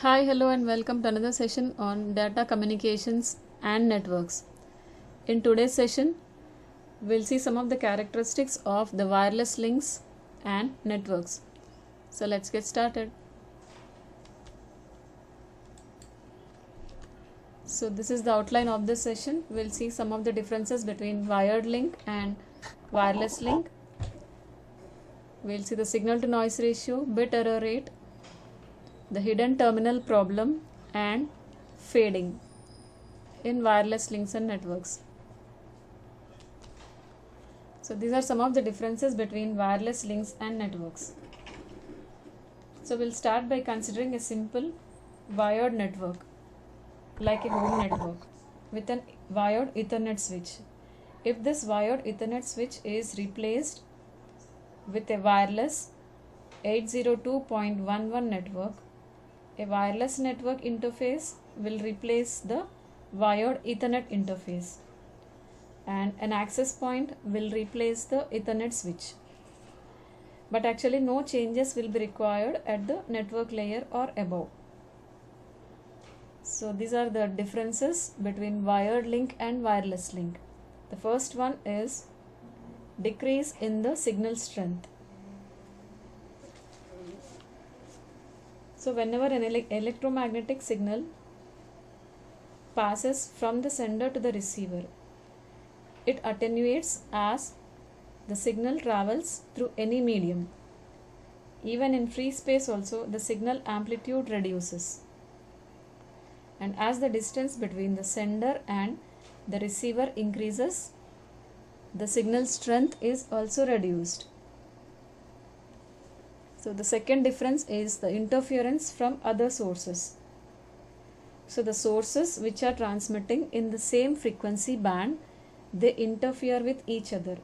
Hi, hello, and welcome to another session on data communications and networks. In today's session, we'll see some of the characteristics of the wireless links and networks. So let's get started. So this is the outline of this session. We'll see some of the differences between wired link and wireless link. We'll see the signal to noise ratio, bit error rate, the hidden terminal problem, and fading in wireless links and networks. So these are some of the differences between wireless links and networks. So we'll start by considering a simple wired network like a home network with an wired Ethernet switch. If this wired Ethernet switch is replaced with a wireless 802.11 network, a wireless network interface will replace the wired Ethernet interface, and an access point will replace the Ethernet switch. But actually no changes will be required at the network layer or above. So these are the differences between wired link and wireless link. The first one is decrease in the signal strength. So whenever an electromagnetic signal passes from the sender to the receiver, it attenuates as the signal travels through any medium. Even in free space also, the signal amplitude reduces. And as the distance between the sender and the receiver increases, the signal strength is also reduced. So the second difference is the interference from other sources. So the sources which are transmitting in the same frequency band, they interfere with each other.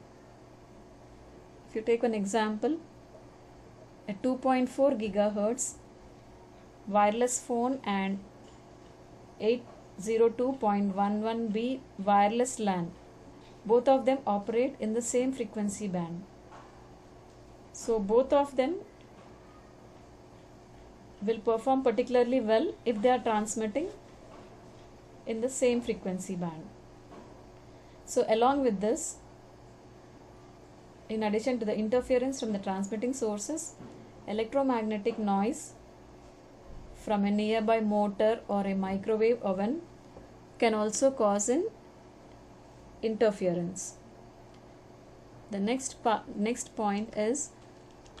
If you take an example, a 2.4 gigahertz wireless phone and 802.11b wireless LAN, both of them operate in the same frequency band. So both of them will perform particularly well if they are transmitting in the same frequency band. So along with this, in addition to the interference from the transmitting sources, electromagnetic noise from a nearby motor or a microwave oven can also cause an interference. The next point is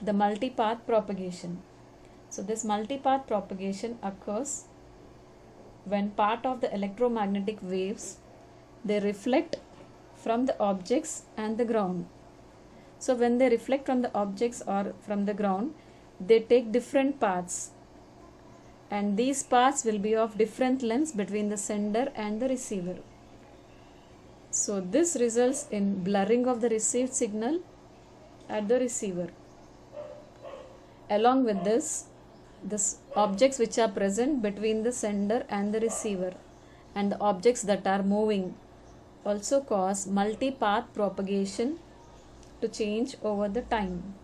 the multipath propagation. So this multipath propagation occurs when part of the electromagnetic waves, they reflect from the objects and the ground. So when they reflect from the objects or from the ground, they take different paths, and these paths will be of different lengths between the sender and the receiver. So this results in blurring of the received signal at the receiver. Along with this, the objects which are present between the sender and the receiver and the objects that are moving also cause multipath propagation to change over the time.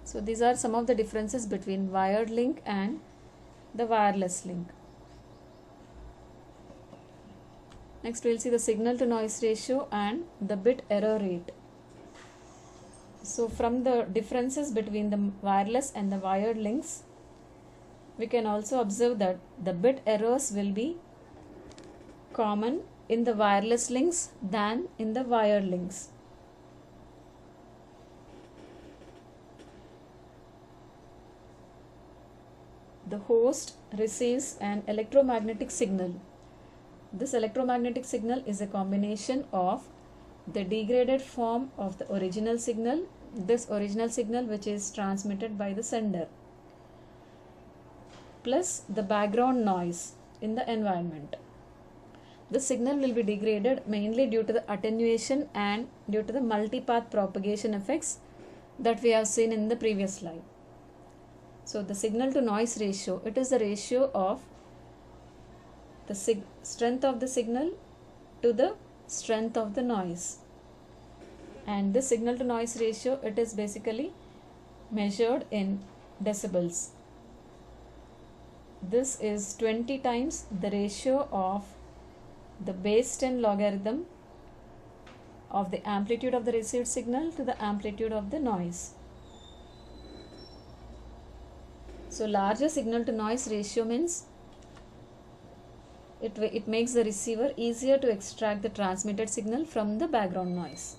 So these are some of the differences between wired link and the wireless link. Next we'll see the signal to noise ratio and the bit error rate. So from the differences between the wireless and the wired links, we can also observe that the bit errors will be common in the wireless links than in the wired links. The host receives an electromagnetic signal. This electromagnetic signal is a combination of the degraded form of the original signal, this original signal which is transmitted by the sender, plus the background noise in the environment. The signal will be degraded mainly due to the attenuation and due to the multipath propagation effects that we have seen in the previous slide. So the signal to noise ratio, it is the ratio of the strength of the signal to the strength of the noise. And this signal to noise ratio, it is basically measured in decibels. this is 20 times the ratio of the base 10 logarithm of the amplitude of the received signal to the amplitude of the noise. So larger signal to noise ratio means it makes the receiver easier to extract the transmitted signal from the background noise.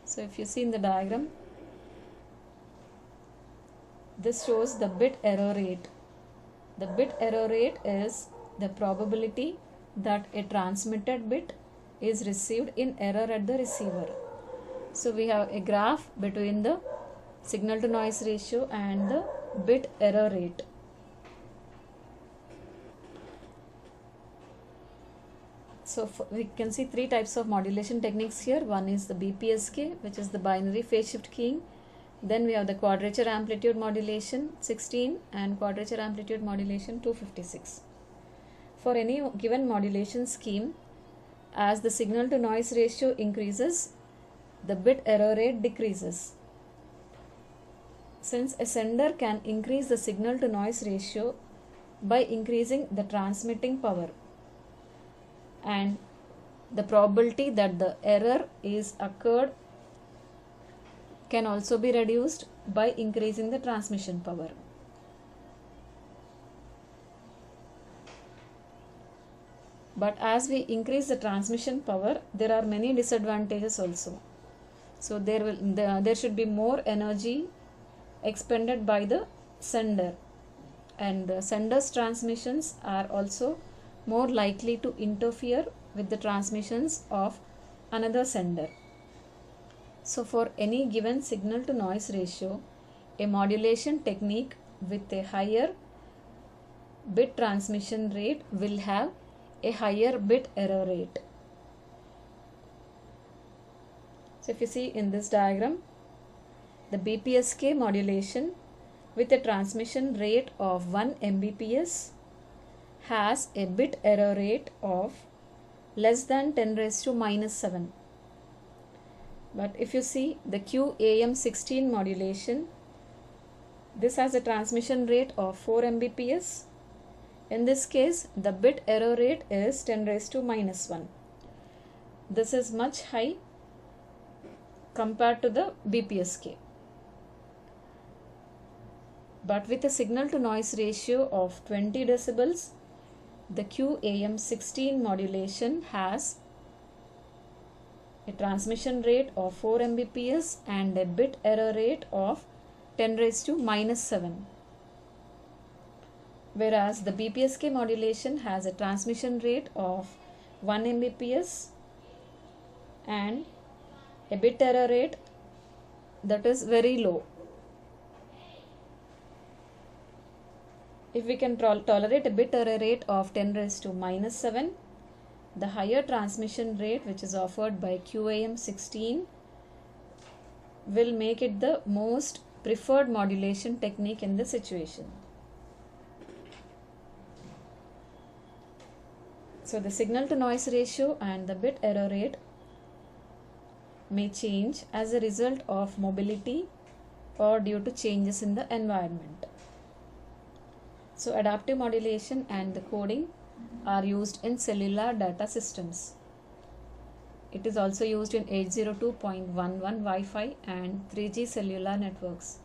So if you see in the diagram, this shows the bit error rate. The bit error rate is the probability that a transmitted bit is received in error at the receiver. So we have a graph between the signal to noise ratio and the bit error rate. So we can see three types of modulation techniques here. One is the BPSK, which is the binary phase shift keying. Then we have the quadrature amplitude modulation 16 and quadrature amplitude modulation 256. For any given modulation scheme, as the signal to noise ratio increases, the bit error rate decreases. Since a sender can increase the signal to noise ratio by increasing the transmitting power, and the probability that the error is occurred can also be reduced by increasing the transmission power. But as we increase the transmission power, there are many disadvantages also. So there should be more energy expended by the sender, and the sender's transmissions are also more likely to interfere with the transmissions of another sender. So for any given signal to noise ratio, a modulation technique with a higher bit transmission rate will have a higher bit error rate. So if you see in this diagram, the BPSK modulation with a transmission rate of 1 Mbps has a bit error rate of less than 10 raised to minus 7. But if you see the QAM16 modulation, this has a transmission rate of 4 Mbps. In this case, the bit error rate is 10 raised to minus 1. This is much high compared to the BPSK. But with a signal to noise ratio of 20 decibels, the QAM16 modulation has a transmission rate of 4 Mbps and a bit error rate of 10 raised to minus 7. Whereas the BPSK modulation has a transmission rate of 1 Mbps and a bit error rate that is very low. If we can tolerate a bit error rate of 10 raised to minus 7, the higher transmission rate which is offered by QAM16 will make it the most preferred modulation technique in this situation. So the signal to noise ratio and the bit error rate may change as a result of mobility or due to changes in the environment. So adaptive modulation and the coding are used in cellular data systems. It is also used in 802.11 Wi-Fi and 3G cellular networks.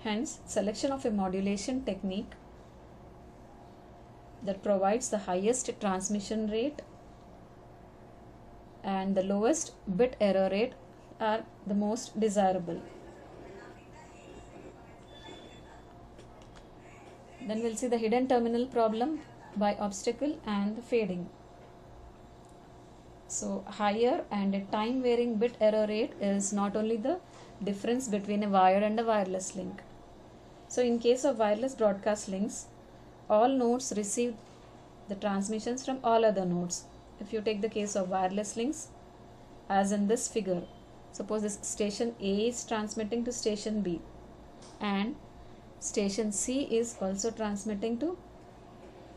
Hence, selection of a modulation technique that provides the highest transmission rate and the lowest bit error rate are the most desirable. Then we'll see the hidden terminal problem by obstacle and the fading. So higher and a time varying bit error rate is not only the difference between a wired and a wireless link. So in case of wireless broadcast links, all nodes receive the transmissions from all other nodes. If you take the case of wireless links, as in this figure, suppose this station A is transmitting to station B and station C is also transmitting to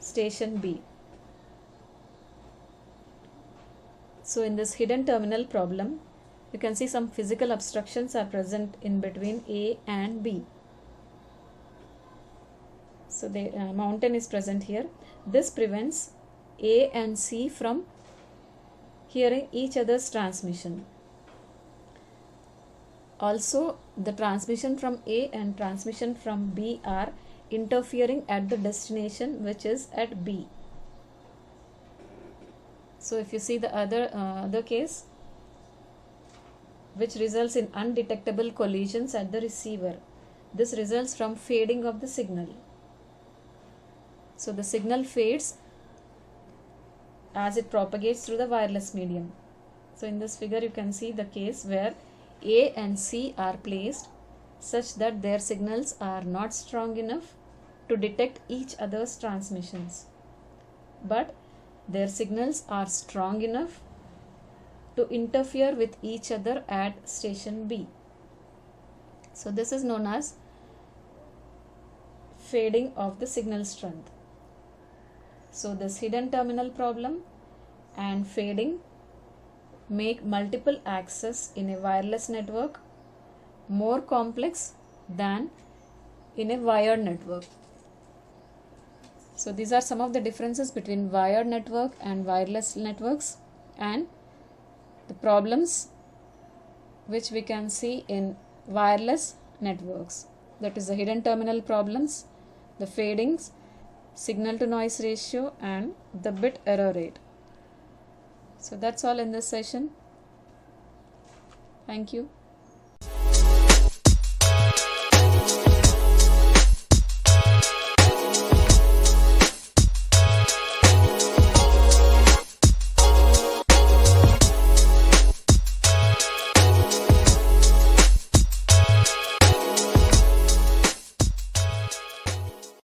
station B. So in this hidden terminal problem, you can see some physical obstructions are present in between A and B. So the mountain is present here. This prevents A and C from hearing each other's transmission. Also, the transmission from A and transmission from B are interfering at the destination, which is at B. So if you see the other case, which results in undetectable collisions at the receiver, this results from fading of the signal. So the signal fades as it propagates through the wireless medium. So in this figure you can see the case where A and C are placed such that their signals are not strong enough to detect each other's transmissions, but their signals are strong enough to interfere with each other at station B. So this is known as fading of the signal strength. So this hidden terminal problem and fading make multiple access in a wireless network more complex than in a wired network. So these are some of the differences between wired network and wireless networks, and the problems which we can see in wireless networks. That is the hidden terminal problems, the fadings, signal to noise ratio, and the bit error rate. So that's all in this session. Thank you.